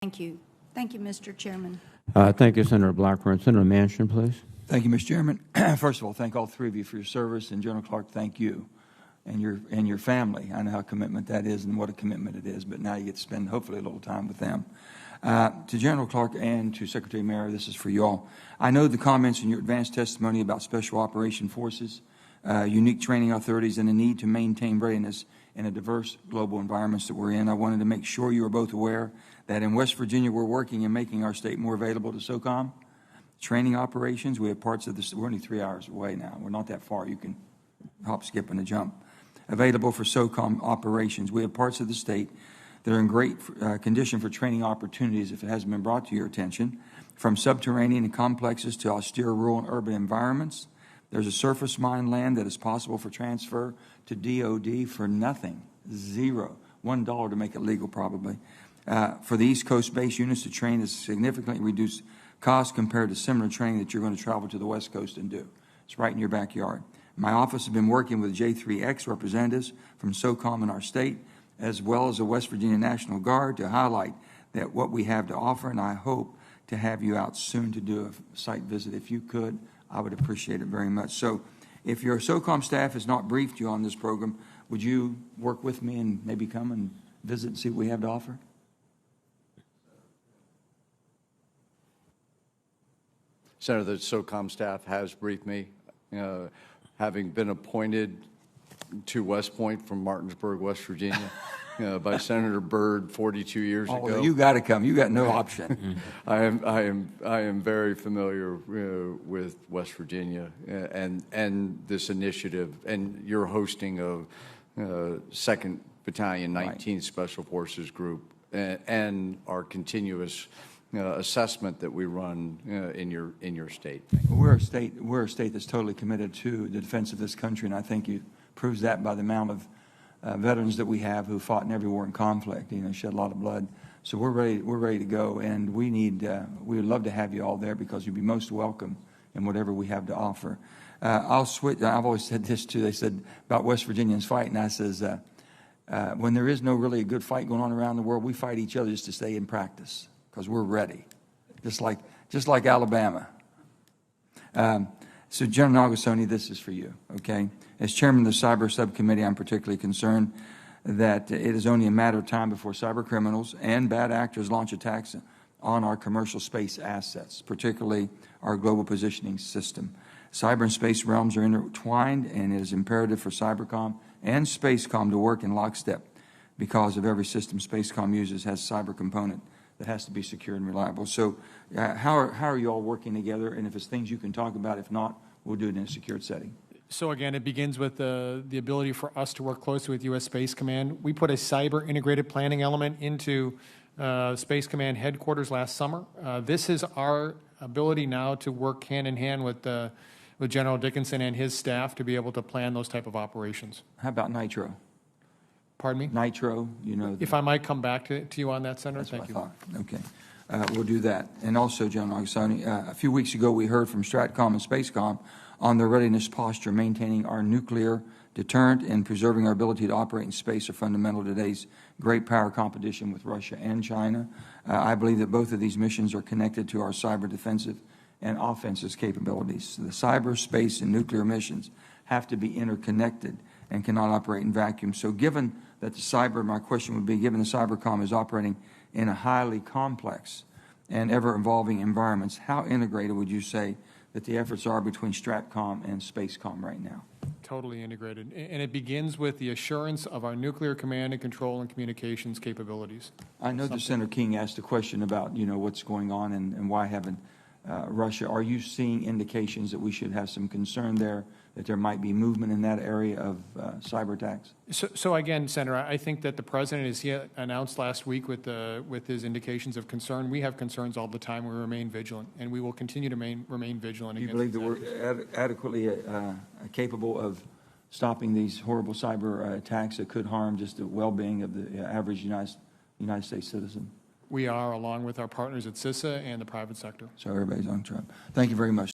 Thank you. Thank you, Mr. Chairman. Thank you, Senator Blackburn. Senator Manchin, please. Thank you, Mr. Chairman. First of all, thank all three of you for your service, and General Clark, thank you and your family. I know how commitment that is and what a commitment it is, but now you get to spend hopefully a little time with them. To General Clark and to Secretary Mayer, this is for you all. I know the comments in your advanced testimony about Special Operation Forces, unique training authorities, and the need to maintain readiness in a diverse global environments that we're in. I wanted to make sure you are both aware that in West Virginia, we're working and making our state more available to SOCOM. Training operations, we have parts of this, we're only 3 hours away now. We're not that far. You can hop, skip, and a jump. Available for SOCOM operations. We have parts of the state that are in great condition for training opportunities if it hasn't been brought to your attention. From subterranean and complexes to austere rural and urban environments, there's a surface mine land that is possible for transfer to DOD for nothing, zero, $1 to make it legal probably. For the East Coast base units to train is significantly reduced cost compared to similar training that you're going to travel to the West Coast and do. It's right in your backyard. My office has been working with J3X representatives from SOCOM in our state, as well as the West Virginia National Guard, to highlight that what we have to offer, and I hope to have you out soon to do a site visit. If you could, I would appreciate it very much. So if your SOCOM staff has not briefed you on this program, would you work with me and maybe come and visit and see what we have to offer? Senator, the SOCOM staff has briefed me. Having been appointed to West Point from Martinsburg, West Virginia, by Senator Byrd 42 years ago. You got to come. You got no option. I am very familiar with West Virginia and this initiative and your hosting of 2nd Battalion 19th right. Special Forces Group and our continuous assessment that we run in your state. We're a state that's totally committed to the defense of this country, and I think it proves that by the amount of veterans that we have who fought in every war and conflict, shed a lot of blood. So we're ready to go, and we would love to have you all there because you'd be most welcome in whatever we have to offer. I'll switch. I've always said this too. They said about West Virginians fighting. I says when there is no really a good fight going on around the world, we fight each other just to stay in practice because we're ready, just like Alabama. So, General Augustoni, this is for you, okay? As chairman of the Cyber Subcommittee, I'm particularly concerned that it is only a matter of time before cyber criminals and bad actors launch attacks on our commercial space assets, particularly our global positioning system. Cyber and space realms are intertwined, and it is imperative for Cybercom and Spacecom to work in lockstep because of every system Spacecom uses has a cyber component that has to be secure and reliable. So how are you all working together? And if it's things you can talk about, if not, we'll do it in a secured setting. So again, it begins with the ability for us to work closely with U.S. Space Command. We put a cyber integrated planning element into Space Command headquarters last summer. This is our ability now to work hand in hand with General Dickinson and his staff to be able to plan those type of operations. How about Nitro? Pardon me? Nitro, If I might come back to you on that, Senator. That's Thank you. What I thought. Okay. We'll do that. And also, General Augustoni, a few weeks ago we heard from Stratcom and Spacecom on their readiness posture. Maintaining our nuclear deterrent and preserving our ability to operate in space are fundamental to today's great power competition with Russia and China. I believe that both of these missions are connected to our cyber defensive and offensive capabilities. So the cyber, space, and nuclear missions have to be interconnected and cannot operate in vacuum. So given that my question would be, given the Cybercom is operating in a highly complex and ever-evolving environments, how integrated would you say that the efforts are between Stratcom and Spacecom right now? Totally integrated. And it begins with the assurance of our nuclear command and control and communications capabilities. I know that Senator King asked a question about, what's going on and why haven't Russia. Are you seeing indications that we should have some concern there, that there might be movement in that area of cyber attacks? So again, Senator, I think that the President, as he announced last week with his indications of concern, we have concerns all the time. We remain vigilant, and we will continue to remain vigilant. Do you believe that we're adequately capable of stopping these horrible cyber attacks that could harm just the well-being of the average United States citizen? We are, along with our partners at CISA and the private sector. So everybody's on track. Thank you very much.